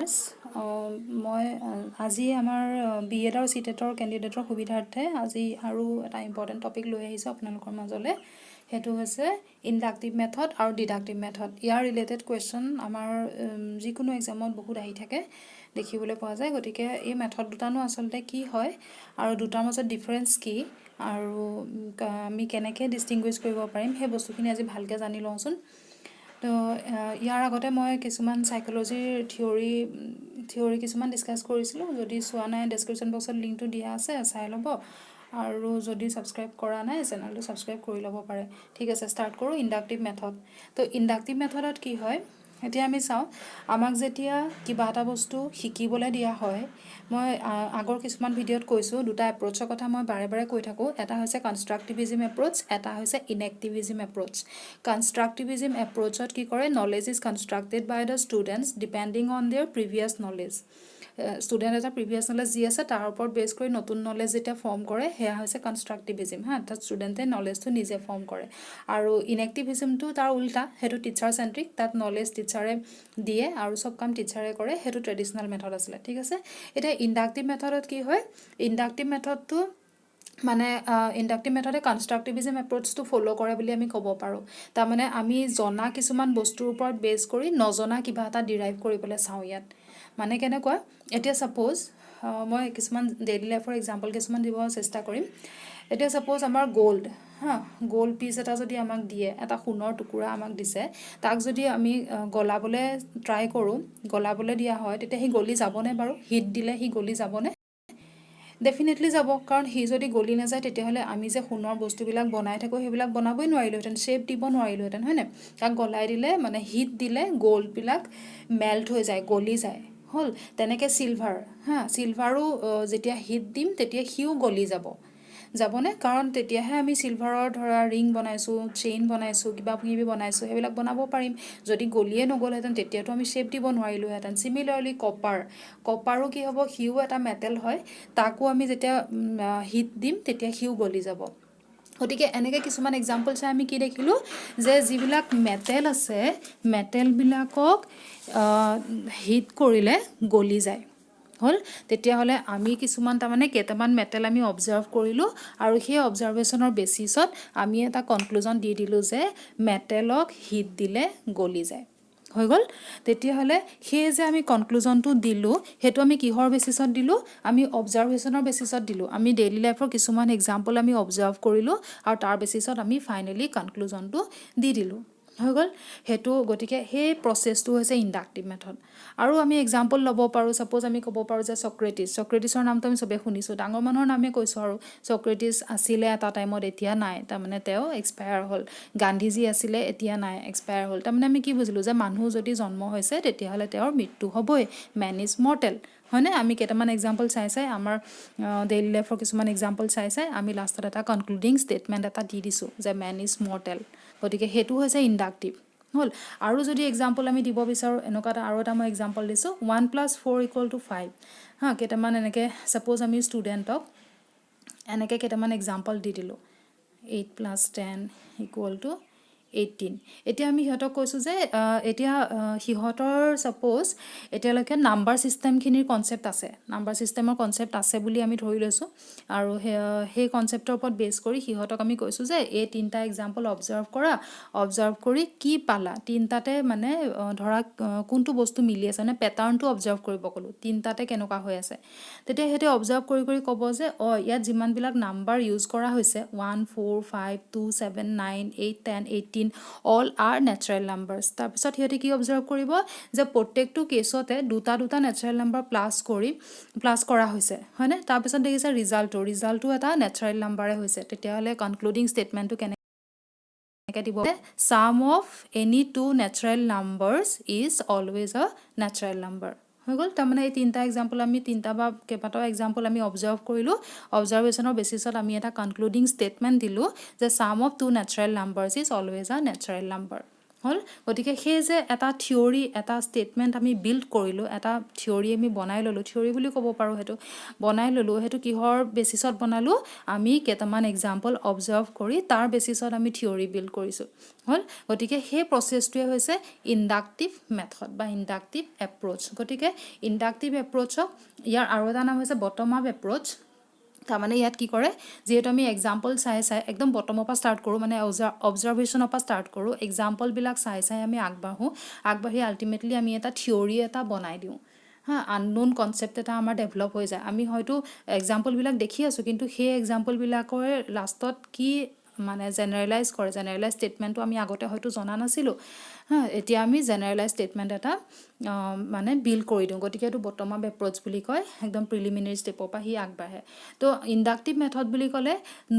মই আজি আমাৰ BEd আৰু CTET কেণ্ডিডেটৰ সুবিধাৰ্থে আজি আৰু এটা ইম্পৰ্টেণ্ট টপিক লৈ আহিছোঁ আপোনালোকৰ মাজলৈ। সেইটো হৈছে ইণ্ডাক্টিভ মেথড আৰু ডিডাক্টিভ মেথড। ইয়াৰ ৰিলেটেড কুৱেশ্যন আমাৰ যিকোনো এক্সামত বহুত আহি থাকে, দেখিবলৈ পোৱা যায়। গতিকে এই মেথড দুটানো আচলতে কি হয় আৰু দুটাৰ মাজত ডিফাৰেঞ্চ কি আৰু আমি কেনেকৈ ডিষ্টিংগুইছ কৰিব পাৰিম, সেই বস্তুখিনি আজি ভালকৈ জানি লওঁচোন। তো ইয়াৰ আগতে মই কিছুমান সাইকোলজিৰ থিয়ৰি কিছুমান ডিছকাছ কৰিছিলোঁ। যদি চোৱা নাই, ডেছক্ৰিপশ্যন বক্সত লিংকটো দিয়া আছে, চাই ল'ব। আৰু যদি ছাবস্ক্ৰাইব কৰা নাই, চেনেলটো ছাবস্ক্ৰাইব কৰি ল'ব পাৰে। ঠিক আছে, ষ্টাৰ্ট কৰোঁ। Inductive method. তো ইণ্ডাক্টিভ মেথডত কি হয়, এতিয়া আমি চাওঁ, আমাক যেতিয়া কিবা এটা বস্তু শিকিবলৈ দিয়া হয়, মই আগৰ কিছুমান ভিডিঅ'ত কৈছোঁ, দুটা এপ্ৰ'চৰ কথা মই বাৰে বাৰে কৈ থাকোঁ। এটা হৈছে কনষ্ট্ৰাক্টিভিজিম এপ্ৰ'চ, এটা হৈছে ইনএক্টিভিজিম এপ্ৰ'চ। কনষ্ট্ৰাক্টিভিজিম এপ্ৰ'চত কি কৰে, knowledge is constructed by the students depending on their previous knowledge. Student এটা প্ৰিভিয়াছ নলেজ যি আছে তাৰ ওপৰত বেছ কৰি নতুন নলেজ যেতিয়া ফৰ্ম কৰে, সেয়া হৈছে কনষ্ট্ৰাক্টিভিজিম। তাত ষ্টুডেণ্টে নলেজটো নিজে ফৰ্ম কৰে। আৰু ইনএক্টিভিজিমটো তাৰ উল্টা, সেইটো টিচাৰ চেণ্ট্ৰিক। তাত নলেজ টিচাৰে দিয়ে আৰু চব কাম টিচাৰে কৰে। সেইটো ট্ৰেডিশ্যনেল মেথড আছিলে। ঠিক আছে, এতিয়া ইণ্ডাক্টিভ মেথডত কি হয়, ইণ্ডাক্টিভ মেথডটো মানে ইণ্ডাক্টিভ মেথডে কনষ্ট্ৰাক্টিভিজিম এপ্ৰ'চটো ফ'ল' কৰে বুলি আমি ক'ব পাৰোঁ। তাৰমানে আমি জনা কিছুমান বস্তুৰ ওপৰত বেছ কৰি নজনা কিবা এটা ডিৰাইভ কৰিবলৈ চাওঁ ইয়াত। মানে কেনেকুৱা, এতিয়া ছাপ'জ মই কিছুমান ডেইলি লাইফৰ এক্সাম্পল কিছুমান দিব চেষ্টা কৰিম। এতিয়া ছাপ'জ আমাৰ গ'ল্ড পিচ এটা যদি আমাক দিয়ে, এটা সোণৰ টুকুৰা আমাক দিছে, তাক যদি আমি গলাবলৈ ট্ৰাই কৰোঁ, গলাবলৈ দিয়া হয়, তেতিয়া সি গলি যাবনে বাৰু? হিট দিলে সি গলি যাবনে? ডেফিনেটলি যাব, কাৰণ সি যদি গলি নাযায়, তেতিয়াহ'লে আমি যে সোণৰ বস্তুবিলাক বনাই থাকোঁ, সেইবিলাক বনাবই নোৱাৰিলোহেঁতেন, শ্বেপ দিব নোৱাৰিলোহেঁতেন, হয়নে? তাক গলাই দিলে, মানে হিট দিলে গ'ল্ডবিলাক মেল্ট হৈ যায়, গলি যায়, হ'ল। তেনেকৈ চিলভাৰো যেতিয়া হিট দিম, তেতিয়া সিও গলি যাবনে? কাৰণ তেতিয়াহে আমি চিলভাৰৰ ধৰা ৰিং বনাইছোঁ, চেইন বনাইছোঁ, কিবা কিবি বনাইছোঁ, সেইবিলাক বনাব পাৰিম। যদি গলিয়ে নগ'লহেঁতেন, তেতিয়াতো আমি শ্বেপ দিব নোৱাৰিলোহেঁতেন। চিমিলাৰলি কপাৰো কি হ'ব, সিও এটা মেটেল হয়। তাকো আমি যেতিয়া হিট দিম, তেতিয়া সিও গলি যাব। গতিকে এনেকৈ কিছুমান এক্সাম্পল চাই আমি কি দেখিলোঁ, যে যিবিলাক মেটেল আছে, মেটেলবিলাকক হিট কৰিলে গলি যায়, হ'ল। তেতিয়াহ'লে আমি তাৰমানে কেইটামান মেটেল আমি অবজাৰ্ভ কৰিলোঁ, আৰু সেই অবজাৰভেশ্যনৰ বেচিছত আমি এটা কনক্লুজন দি দিলোঁ যে মেটেলক হিট দিলে গলি যায়, হৈ গ'ল। তেতিয়াহ'লে সেই যে আমি কনক্লুজনটো দিলোঁ, সেইটো আমি কিহৰ বেচিছত দিলোঁ? আমি অবজাৰভেশ্যনৰ বেচিছত দিলোঁ। আমি ডেইলি লাইফৰ কিছুমান এক্সাম্পল আমি অবজাৰ্ভ কৰিলোঁ, আৰু তাৰ বেচিছত আমি ফাইনেলি কনক্লুজনটো দি দিলোঁ, হৈ গ'ল। সেইটো, গতিকে সেই প্ৰচেছটো হৈছে ইণ্ডাক্টিভ মেথড। আৰু আমি এক্সাম্পল ল'ব পাৰোঁ। ছাপ'জ আমি ক'ব পাৰোঁ যে ছক্ৰেটিছৰ নামটো আমি চবেই শুনিছোঁ, ডাঙৰ মানুহৰ নামেই কৈছোঁ। আৰু ছক্ৰেটিছ আছিলে এটা টাইমত, এতিয়া নাই, তাৰমানে তেওঁ এক্সপায়াৰ হ'ল। গান্ধীজী আছিলে, এতিয়া নাই, এক্সপায়াৰ হ'ল। তাৰমানে আমি কি বুজিলোঁ, যে মানুহ যদি জন্ম হৈছে, তেতিয়াহ'লে তেওঁৰ মৃত্যু হ'বই। মেন ইজ মৰ্টেল, হয়নে? আমি কেইটামান এক্সাম্পল চাই আমাৰ ডেইলি লাইফৰ কিছুমান এক্সাম্পল চাই আমি লাষ্টত এটা কনক্লুডিং ষ্টেটমেণ্ট এটা দি দিছোঁ যে মেন ইজ মৰ্টেল। গতিকে সেইটো হৈছে ইণ্ডাক্টিভ, হ'ল। আৰু যদি এক্সাম্পল আমি দিব বিচাৰোঁ, এনেকুৱা আৰু এটা মই এক্সাম্পল দিছোঁ, 1 + 4 = 5। কেইটামান এনেকৈ ছাপ'জ আমি ষ্টুডেণ্টক এনেকৈ কেইটামান এক্সাম্পল দি দিলোঁ, 8 + 10 = 18। এতিয়া আমি সিহঁতক কৈছোঁ যে এতিয়া সিহঁতৰ ছাপ'জ এতিয়ালৈকে নাম্বাৰ ছিষ্টেমখিনিৰ কনচেপ্ট আছে, নাম্বাৰ ছিষ্টেমৰ কনচেপ্ট আছে বুলি আমি ধৰি লৈছোঁ। আৰু সেই কনচেপ্টৰ ওপৰত বেছ কৰি সিহঁতক আমি কৈছোঁ যে এই 3টা এক্সাম্পল অবজাৰ্ভ কৰি কি পালা, 3টাতে মানে ধৰা কোনটো বস্তু মিলি আছে, মানে পেটাৰ্ণটো অবজাৰ্ভ কৰিব ক'লোঁ, 3টাতে কেনেকুৱা হৈ আছে। তেতিয়া সিহঁতে অবজাৰ্ভ কৰি ক'ব যে ইয়াত যিমানবিলাক নাম্বাৰ ইউজ কৰা হৈছে, 1, 4, 5, 2, 7, 9, 8, 10, 18 অল আৰ নেচাৰেল নাম্বাৰছ। তাৰপিছত সিহঁতে কি অবজাৰ্ভ কৰিব, যে প্ৰত্যেকটো কেছতে দুটা নেচাৰেল নাম্বাৰ প্লাছ কৰা হৈছে, হয়নে? তাৰপিছত দেখিছে ৰিজাল্টটো এটা নেচাৰেল নাম্বাৰে হৈছে। তেতিয়াহ'লে কনক্লুডিং ষ্টেটমেণ্টটো কেনেকৈ দিব, sum of any 2 natural numbers is always a natural number, হৈ গ'ল। তাৰমানে এই 3টা এক্সাম্পল, আমি 3টা বা কেইবাটাও এক্সাম্পল আমি অবজাৰ্ভ কৰিলোঁ। অবজাৰভেশ্যনৰ বেচিছত আমি এটা কনক্লুডিং ষ্টেটমেণ্ট দিলোঁ যে sum of 2 natural numbers is always a natural number, হ'ল গতিকে সেই যে এটা থিয়ৰী এটা ষ্টেটমেণ্ট আমি বিল্ড কৰিলোঁ এটা থিয়ৰী আমি বনাই ল'লোঁ থিয়ৰী বুলি ক'ব পাৰোঁ সেইটো বনাই ল'লোঁ সেইটো কিহৰ বেচিছত বনালোঁ আমি কেইটামান এক্সাম্পল অবজাৰ্ভ কৰি তাৰ বেচিছত আমি থিয়ৰী বিল্ড কৰিছোঁ হ'ল গতিকে সেই প্ৰচেছটোৱে হৈছে ইণ্ডাক্টিভ মেথড বা ইণ্ডাক্টিভ এপ্ৰ'চ গতিকে ইণ্ডাক্টিভ এপ্ৰ'চক ইয়াৰ আৰু এটা নাম হৈছে বটম আপ এপ্ৰ'চ তাৰমানে ইয়াত কি কৰে যিহেতু আমি এক্সাম্পল চাই একদম বটমৰ পৰা ষ্টাৰ্ট কৰোঁ মানে অবজাৰ্ভেশ্যনৰ পৰা ষ্টাৰ্ট কৰোঁ এক্সাম্পলবিলাক চাই আমি আগবাঢ়ি আল্টিমেটলি আমি এটা থিয়ৰী এটা বনাই দিওঁ আননোন কনচেপ্ট এটা আমাৰ ডেভেলপ হৈ যায় আমি হয়তো এক্সাম্পলবিলাক দেখি আছোঁ কিন্তু সেই এক্সাম্পলবিলাকৰ লাষ্টত কি মানে জেনেৰেলাইজ ষ্টেটমেণ্টটো আমি আগতে হয়তো জনা নাছিলোঁ এতিয়া আমি জেনেৰেলাইজ ষ্টেটমেণ্ট এটা মানে বিল্ড কৰি দিওঁ গতিকে এইটো বটম আপ এপ্ৰ'চ বুলি কয় একদম প্ৰিলিমিনেৰী ষ্টেপৰ পৰা সি আগবাঢ়ে তো ইণ্ডাক্টিভ মেথড বুলি ক'লে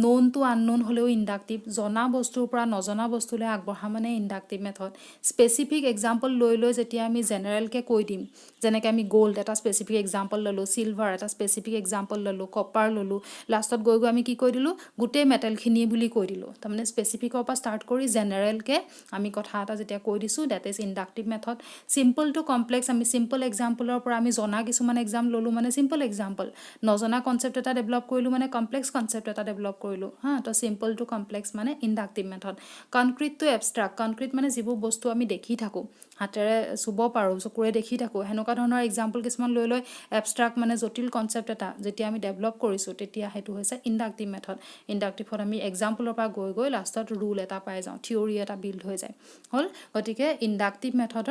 ন'ন টু আনন'ন হ'লেও ইণ্ডাক্টিভ জনা বস্তুৰ পৰা নজনা বস্তুলৈ আগবঢ়া মানে ইণ্ডাক্টিভ মেথড স্পেচিফিক এক্সাম্পল লৈ যেতিয়া আমি জেনেৰেলকৈ কৈ দিম যেনেকৈ আমি গ'ল্ড এটা স্পেচিফিক এক্সাম্পল ল'লোঁ চিলভাৰ এটা স্পেচিফিক এক্সাম্পল ল'লোঁ কপাৰ ল'লোঁ লাষ্টত গৈ আমি কি কৈ দিলোঁ গোটেই মেটেলখিনি বুলি কৈ দিলোঁ তাৰমানে স্পেচিফিকৰ পৰা ষ্টাৰ্ট কৰি জেনেৰেলকৈ আমি কথা এটা যেতিয়া কৈ দিছোঁ that is inductive method simple to complex আমি চিম্পল এক্সাম্পলৰ পৰা আমি জনা কিছুমান এক্সাম ল'লোঁ মানে চিম্পল এক্সাম্পল নজনা কনচেপ্ট এটা ডেভেলপ কৰিলোঁ মানে কমপ্লেক্স কনচেপ্ট এটা ডেভেলপ কৰিলোঁ তো চিম্পল টু কমপ্লেক্স মানে inductive method concrete to abstract concrete মানে যিবোৰ বস্তু আমি দেখি থাকোঁ হাতেৰে চুব পাৰোঁ চকুৰে দেখি থাকোঁ সেনেকুৱা ধৰণৰ এক্সাম্পল কিছুমান লৈ এবষ্ট্ৰাক্ট মানে জটিল কনচেপ্ট এটা যেতিয়া আমি ডেভেলপ কৰিছোঁ তেতিয়া সেইটো হৈছে ইণ্ডাক্টিভ মেথড ইণ্ডাক্টিভত আমি এক্সাম্পলৰ পৰা গৈ লাষ্টত ৰুল এটা পাই যাওঁ থিয়ৰী এটা বিল্ড হৈ যায় হ'ল গতিকে ইণ্ডাক্টিভ মেথড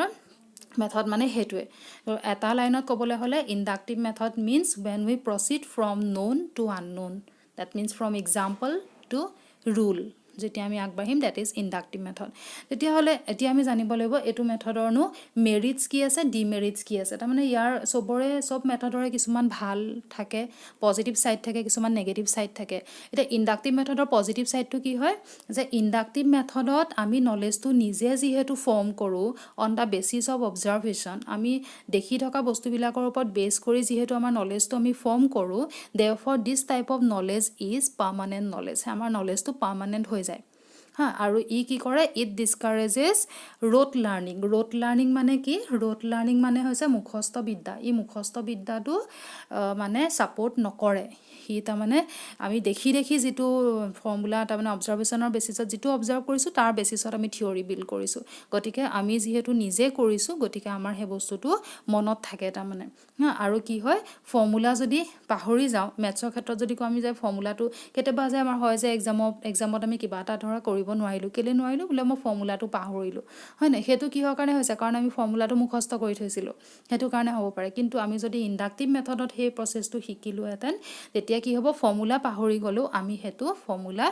মানে সেইটোৱে এটা লাইনত ক'বলৈ হ'লে inductive method means when we proceed from known to unknown that means from example to rule যেতিয়া আমি আগবাঢ়িম ডেট ইজ ইণ্ডাক্টিভ মেথড তেতিয়াহ'লে এতিয়া আমি জানিব লাগিব এইটো মেথডৰনো মেৰিটছ কি আছে ডিমেৰিটছ কি আছে তাৰমানে ইয়াৰ চব মেথডৰে কিছুমান ভাল থাকে পজিটিভ ছাইড থাকে কিছুমান নেগেটিভ ছাইড থাকে এতিয়া ইণ্ডাক্টিভ মেথডৰ পজিটিভ ছাইডটো কি হয় যে ইণ্ডাক্টিভ মেথডত আমি নলেজটো নিজে যিহেতু ফৰ্ম কৰোঁ on the basis of observation আমি দেখি থকা বস্তুবিলাকৰ ওপৰত বেছ কৰি যিহেতু আমাৰ নলেজটো আমি ফৰ্ম কৰোঁ দেৰফৰ দিছ type of knowledge is permanent knowledge আমাৰ নলেজটো পাৰ্মানেণ্ট হৈ যায় আৰু ই কি কৰে ইট ডিছকাৰেজেছ ৰোট লাৰ্ণিং মানে কি ৰোট লাৰ্ণিং মানে হৈছে মুখস্থ বিদ্যা ই মুখস্থ বিদ্যাটো মানে ছাপোৰ্ট নকৰে সি তাৰমানে আমি দেখি যিটো ফৰ্মুলা তাৰমানে অবজাৰ্ভেশ্যনৰ বেচিছত যিটো অবজাৰ্ভ কৰিছোঁ তাৰ বেচিছত আমি থিয়ৰী বিল্ড কৰিছোঁ গতিকে আমি যিহেতু নিজে কৰিছোঁ গতিকে আমাৰ সেই বস্তুটো মনত থাকে তাৰমানে আৰু কি হয় ফৰ্মুলা যদি পাহৰি যাওঁ মেথছৰ ক্ষেত্ৰত যদি কওঁ আমি যে ফৰ্মুলাটো কেতিয়াবা যে আমাৰ হয় যে এক্সামত আমি কিবা এটা ধৰা কৰিব নোৱাৰিলোঁ কেলৈ নোৱাৰিলোঁ বোলে মই ফৰ্মুলাটো পাহৰিলোঁ হয় নাই সেইটো কিহৰ কাৰণে হৈছে কাৰণ আমি ফৰ্মুলাটো মুখস্থ কৰি থৈছিলোঁ সেইটো কাৰণে হ'ব পাৰে কিন্তু আমি যদি ইণ্ডাক্টিভ মেথডত সেই প্ৰচেছটো শিকিলোহেঁতেন তেতিয়া কি হ'ব ফৰ্মুলা পাহৰি গ'লেও আমি সেইটো ফৰ্মুলা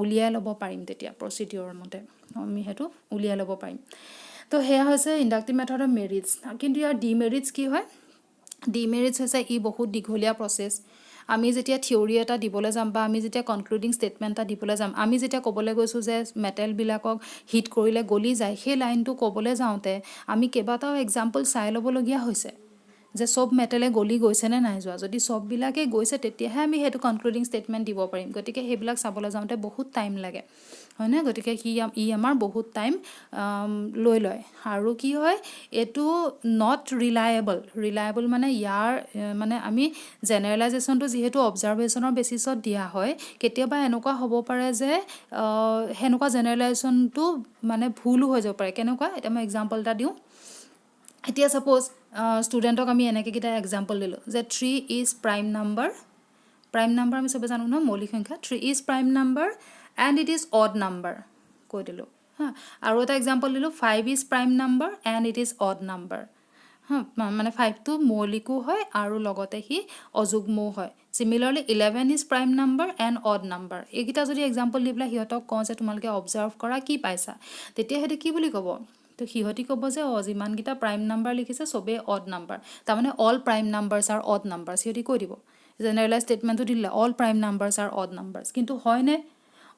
উলিয়াই ল'ব পাৰিম তেতিয়া প্ৰচিডিউৰৰ মতে আমি সেইটো উলিয়াই ল'ব পাৰিম তো সেয়া হৈছে ইণ্ডাক্টিভ মেথডৰ মেৰিটছ কিন্তু ইয়াৰ ডিমেৰিটছ কি হয় ডিমেৰিটছ হৈছে ই বহুত দীঘলীয়া প্ৰচেছ আমি যেতিয়া থিয়ৰী এটা দিবলৈ যাম বা আমি যেতিয়া কনক্লুডিং ষ্টেটমেণ্ট এটা দিবলৈ যাম আমি যেতিয়া ক'বলৈ গৈছোঁ যে মেটেলবিলাকক হিট কৰিলে গলি যায় সেই লাইনটো ক'বলৈ যাওঁতে আমি কেইবাটাও এক্সাম্পল চাই ল'বলগীয়া হৈছে যে চব মেটেলে গলি গৈছে নে নাই যোৱা যদি চববিলাকেই গৈছে তেতিয়াহে আমি সেইটো কনক্লুডিং ষ্টেটমেণ্ট দিব পাৰিম গতিকে সেইবিলাক চাবলৈ যাওঁতে বহুত টাইম লাগে হয়নে গতিকে ই আমাৰ বহুত টাইম লৈ লয় আৰু কি হয় এইটো নট ৰিলায়েবল মানে ইয়াৰ মানে আমি জেনেৰেলাইজেশ্যনটো যিহেতু অবজাৰ্ভেশ্যনৰ বেচিছত দিয়া হয় কেতিয়াবা এনেকুৱা হ'ব পাৰে যে সেনেকুৱা জেনেৰেলাইজেশ্যনটো মানে ভুলো হৈ যাব পাৰে কেনেকুৱা এতিয়া মই এক্সাম্পল এটা দিওঁ এতিয়া ছাপ'জ ষ্টুডেণ্টক আমি এনেকৈকেইটা এক্সাম্পল দিলোঁ যে 3 ইজ প্ৰাইম নাম্বাৰ আমি চবে জানো ন মৌলিক সংখ্যা 3 is prime number and it is odd number কৈ দিলোঁ আৰু এটা এক্সাম্পল দিলোঁ 5 is prime number and it is odd number মানে 5টো মৌলিকো হয় আৰু লগতে সি অযুগ্মও হয় similarly 11 is prime number and odd number এইকেইটা যদি এক্সাম্পল দি পেলাই সিহঁতক কওঁ যে তোমালোকে অবজাৰ্ভ কৰা কি পাইছা তেতিয়া সিহঁতে কি বুলি ক'ব তো সিহঁতি ক'ব যে যিমানকেইটা প্ৰাইম নাম্বাৰ লিখিছে চবেই অড নাম্বাৰ তাৰমানে all prime numbers R odd numbers সিহঁতি কৈ দিব জেনেৰেলাইজ ষ্টেটমেণ্টটো দিলে all prime numbers R odd numbers কিন্তু হয়নে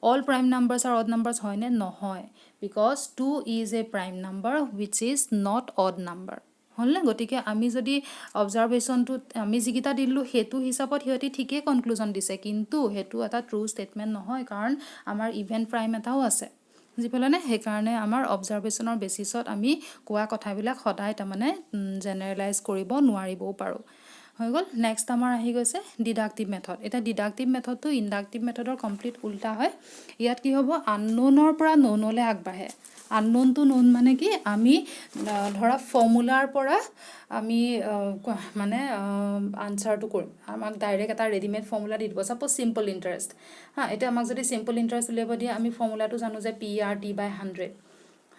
all prime numbers R odd numbers হয়নে নহয় because 2 is a prime number which is not odd number হ'লনে গতিকে আমি যদি অবজাৰ্ভেশ্যনটোত আমি যিকেইটা দিলোঁ সেইটো হিচাপত সিহঁতি ঠিকেই কনক্লুজন দিছে কিন্তু সেইটো এটা ট্ৰু ষ্টেটমেণ্ট নহয় কাৰণ আমাৰ ইভেন প্ৰাইম এটাও আছে বুজি পালেনে সেইকাৰণে আমাৰ অবজাৰভেশ্যনৰ বেচিছত আমি কোৱা কথাবিলাক সদায় তাৰমানে জেনেৰেলাইজ কৰিব নোৱাৰিবও পাৰোঁ হৈ গ'ল নেক্সট আমাৰ আহি গৈছে ডিডাক্টিভ মেথড এতিয়া ডিডাক্টিভ মেথডটো ইণ্ডাক্টিভ মেথডৰ কমপ্লিট উল্টা হয় ইয়াত কি হ'ব আননোনৰ পৰা ন'নলৈ আগবাঢ়ে আননোন টু ন'ন মানে কি আমি ধৰা ফৰ্মুলাৰ পৰা আমি মানে আনচাৰটো কৰিম আমাক ডাইৰেক্ট এটা ৰেডিমেড ফৰ্মুলা দি দিব ছাপ'জ চিম্পল ইণ্টাৰেষ্ট এতিয়া আমাক যদি চিম্পল ইণ্টাৰেষ্ট উলিয়াব দিয়ে আমি ফৰ্মুলাটো জানো যে PRT/100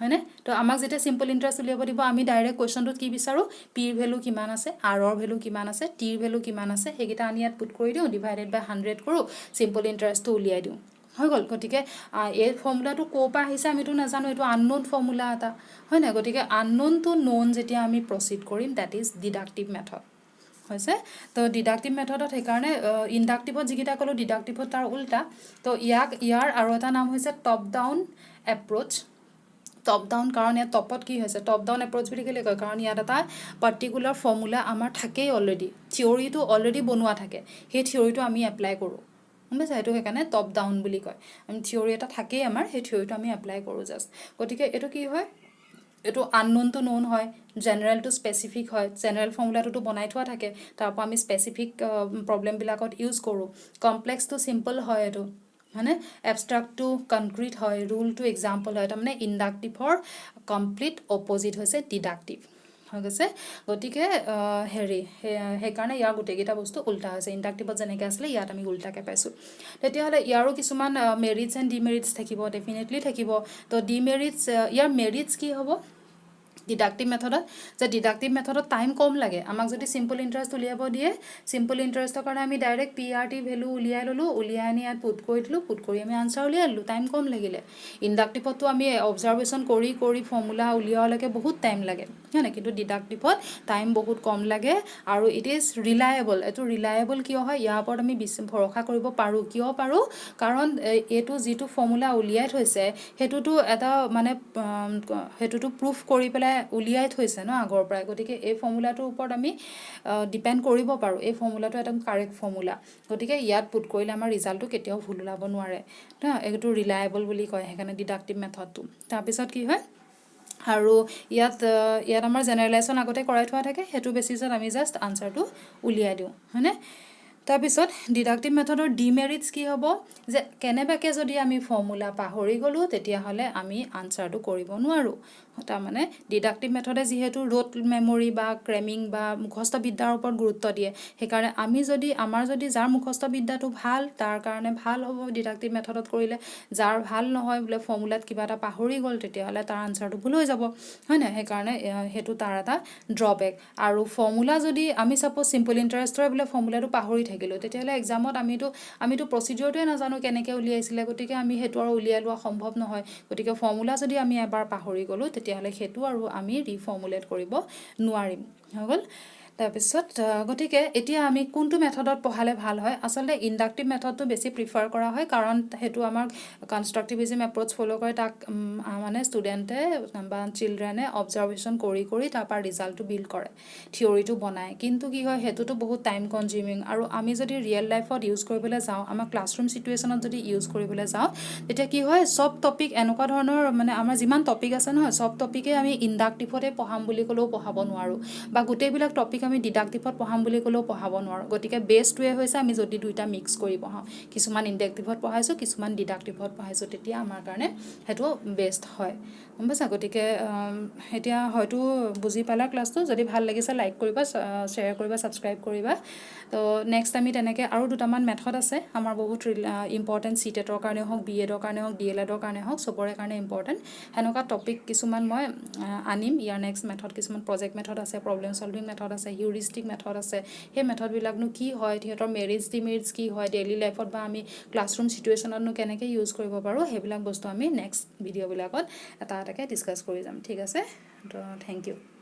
হয়নে তো আমাক যেতিয়া চিম্পল ইণ্টাৰেষ্ট উলিয়াব দিব আমি ডাইৰেক্ট কুৱেশ্যনটোত কি বিচাৰোঁ পিৰ ভেলু কিমান আছে আৰৰ ভেলু কিমান আছে টিৰ ভেলু কিমান আছে সেইকেইটা আনি ইয়াত পুট কৰি দিওঁ ডিভাইডেড বাই 100 কৰোঁ চিম্পল ইণ্টাৰেষ্টটো উলিয়াই দিওঁ হৈ গ'ল গতিকে এই ফৰ্মুলাটো ক'ৰ পৰা আহিছে আমিতো নাজানো এইটো আননোন ফৰ্মুলা এটা হয় নাই গতিকে আননোন টু ন'ন যেতিয়া আমি প্ৰচিড কৰিম ডেট ইজ ডিডাক্টিভ মেথড হৈছে তো ডিডাক্টিভ মেথডত সেইকাৰণে ইণ্ডাক্টিভত যিকেইটা ক'লোঁ ডিডাক্টিভত তাৰ উল্টা তো ইয়াৰ আৰু এটা নাম হৈছে top down approach top down কাৰণ ইয়াত টপত কি হৈছে টপ ডাউন এপ্ৰ'চ বুলি কেলৈ কয় কাৰণ ইয়াত এটা পাৰ্টিকুলাৰ ফৰ্মুলা আমাৰ থাকেই অলৰেডি থিয়ৰিটো অলৰেডি বনোৱা থাকে সেই থিয়ৰিটো আমি এপ্লাই কৰোঁ গম পাইছা সেইটো সেইকাৰণে টপ ডাউন বুলি কয় আমি থিয়ৰি এটা থাকেই আমাৰ সেই থিয়ৰিটো আমি এপ্লাই কৰোঁ জাষ্ট গতিকে এইটো কি হয় এইটো আননোন টু ন'ন হয় জেনেৰেল টু স্পেচিফিক হয় জেনেৰেল ফৰ্মুলাটোতো বনাই থোৱা থাকে তাৰপৰা আমি স্পেচিফিক প্ৰব্লেমবিলাকত ইউজ কৰোঁ কমপ্লেক্স টু চিম্পল হয় এইটো হয়নে এবষ্ট্ৰাক্ট টু কনক্ৰিট হয় ৰুল টু এক্সাম্পল হয় তাৰমানে ইণ্ডাক্টিভৰ কমপ্লিট অপজিট হৈছে ডিডাক্টিভ হৈ গৈছে গতিকে সেইকাৰণে ইয়াৰ গোটেইকেইটা বস্তু উল্টা হৈছে ইণ্ডাক্টিভত যেনেকৈ আছিলে ইয়াত আমি উল্টাকৈ পাইছোঁ তেতিয়াহ'লে ইয়াৰো কিছুমান মেৰিটছ এণ্ড ডিমেৰিটছ থাকিব ডেফিনেটলি থাকিব তো ডিমেৰিটছ ইয়াৰ মেৰিটছ কি হ'ব ডিডাক্টিভ মেথডত যে ডিডাক্টিভ মেথডত টাইম কম লাগে আমাক যদি চিম্পল ইণ্টাৰেষ্ট উলিয়াব দিয়ে চিম্পল ইণ্টাৰেষ্টৰ কাৰণে আমি ডাইৰেক্ট PRT ভেলু উলিয়াই ল'লোঁ উলিয়াই আনি ইয়াত পুট কৰি দিলোঁ পুট কৰি আমি আনচাৰ উলিয়াই ল'লোঁ টাইম কম লাগিলে ইণ্ডাক্টিভততো আমি অবজাৰভেশ্যন কৰি ফৰ্মুলা উলিওৱালৈকে বহুত টাইম লাগে হয়নে কিন্তু ডিডাক্টিভত টাইম বহুত কম লাগে আৰু ইট ইজ ৰিলায়েবল এইটো ৰিলায়েবল কিয় হয় ইয়াৰ ওপৰত আমি ভৰসা কৰিব পাৰোঁ কিয় পাৰোঁ কাৰণ এইটো যিটো ফৰ্মুলা উলিয়াই থৈছে সেইটোতো এটা মানে সেইটোতো প্ৰুফ কৰি পেলাই উলিয়াই থৈছে ন আগৰ পৰাই গতিকে এই ফৰ্মুলাটোৰ ওপৰত আমি ডিপেণ্ড কৰিব পাৰোঁ এই ফৰ্মুলাটো এটা কাৰেক্ট ফৰ্মুলা গতিকে ইয়াত পুট কৰিলে আমাৰ ৰিজাল্টটো কেতিয়াও ভুল ওলাব নোৱাৰে ন এইটো ৰিলায়েবল বুলি কয় সেইকাৰণে ডিডাক্টিভ মেথডটো তাৰপিছত কি হয় আৰু ইয়াত আমাৰ জেনেৰেলাইজেশ্যন আগতে কৰাই থোৱা থাকে সেইটো বেচিছত আমি জাষ্ট আনচাৰটো উলিয়াই দিওঁ হয়নে তাৰপিছত ডিডাক্টিভ মেথডৰ ডিমেৰিটছ কি হ'ব যে কেনেবাকৈ যদি আমি ফৰ্মুলা পাহৰি গ'লোঁ তেতিয়াহ'লে আমি আনচাৰটো কৰিব নোৱাৰোঁ তাৰমানে ডিডাক্টিভ মেথডে যিহেতু ৰোট মেমৰি বা ক্ৰেমিং বা মুখস্থ বিদ্যাৰ ওপৰত গুৰুত্ব দিয়ে সেইকাৰণে আমাৰ যদি যাৰ মুখস্থ বিদ্যাটো ভাল তাৰ কাৰণে ভাল হ'ব ডিডাক্টিভ মেথডত কৰিলে যাৰ ভাল নহয় বোলে ফৰ্মুলাত কিবা এটা পাহৰি গ'ল তেতিয়াহ'লে তাৰ আনচাৰটো ভুল হৈ যাব হয় নাই সেইকাৰণে সেইটো তাৰ এটা ড্ৰবেক আৰু ফৰ্মুলা যদি আমি ছাপ'জ চিম্পল ইণ্টাৰেষ্টৰে বোলে ফৰ্মুলাটো পাহৰি থাকিলোঁ তেতিয়াহ'লে এক্সামত আমিতো প্ৰচিডিঅ'ৰটোৱে নাজানো কেনেকৈ উলিয়াইছিলে গতিকে আমি সেইটো আৰু উলিয়াই লোৱা সম্ভৱ নহয় গতিকে ফৰ্মুলা যদি আমি এবাৰ পাহৰি গ'লোঁ তেতিয়াহ'লে সেইটো আৰু আমি ৰিফৰ্মুলেট কৰিব নোৱাৰিম হৈ গ'ল তাৰপিছত গতিকে এতিয়া আমি কোনটো মেথডত পঢ়ালে ভাল হয় আচলতে ইণ্ডাক্টিভ মেথডটো বেছি প্ৰিফাৰ কৰা হয় কাৰণ সেইটো আমাক কনষ্ট্ৰাক্টিভিজিম এপ্ৰ'চ ফ'ল' কৰে তাক মানে ষ্টুডেণ্টে বা চিলড্ৰেনে অবজাৰভেশ্যন কৰি তাৰপৰা ৰিজাল্টটো বিল্ড কৰে থিয়ৰিটো বনায় কিন্তু কি হয় সেইটোতো বহুত টাইম কনজিউমিং আৰু আমি যদি ৰিয়েল লাইফত ইউজ কৰিবলৈ যাওঁ আমাৰ ক্লাছৰুম চিটুৱেশ্যনত যদি ইউজ কৰিবলৈ যাওঁ তেতিয়া কি হয় চব টপিক এনেকুৱা ধৰণৰ মানে আমাৰ যিমান টপিক আছে নহয় চব টপিকে আমি ইণ্ডাক্টিভতে পঢ়াম বুলি ক'লেও পঢ়াব নোৱাৰোঁ বা গোটেইবিলাক টপিক আমি ডিডাক্টিভত পঢ়াম বুলি ক'লেও পঢ়াব নোৱাৰোঁ গতিকে বেষ্টটোৱে হৈছে আমি যদি দুইটা মিক্স কৰি পঢ়াওঁ কিছুমান ইণ্ডাক্টিভত পঢ়াইছোঁ কিছুমান ডিডাক্টিভত পঢ়াইছোঁ তেতিয়া আমাৰ কাৰণে সেইটো বেষ্ট হয় গম পাইছা গতিকে এতিয়া হয়তো বুজি পালা ক্লাছটো যদি ভাল লাগিছে লাইক কৰিবা শ্বেয়াৰ কৰিবা ছাবস্ক্ৰাইব কৰিবা তো নেক্সট আমি তেনেকৈ আৰু দুটামান মেথড আছে আমাৰ বহুত ইম্পৰ্টেণ্ট CTETৰ কাৰণে হওক BEdৰ কাৰণে হওক DLEdৰ কাৰণে হওক চবৰে কাৰণে ইম্পৰ্টেণ্ট সেনেকুৱা টপিক কিছুমান মই আনিম ইয়াৰ নেক্সট মেথড কিছুমান প্ৰজেক্ট মেথড আছে প্ৰব্লেম চলভিং মেথড আছে হিউৰিষ্টিক মেথড আছে সেই মেথডবিলাকনো কি হয় সিহঁতৰ মেৰিটছ ডিমেৰিটছ কি হয় ডেইলি লাইফত বা আমি ক্লাছৰুম চিটুৱেশ্যনতনো কেনেকৈ ইউজ কৰিব পাৰোঁ সেইবিলাক বস্তু আমি নেক্সট ভিডিঅ'বিলাকত এটা এটাকৈ ডিছকাছ কৰি যাম ঠিক আছে তো থেংক ইউ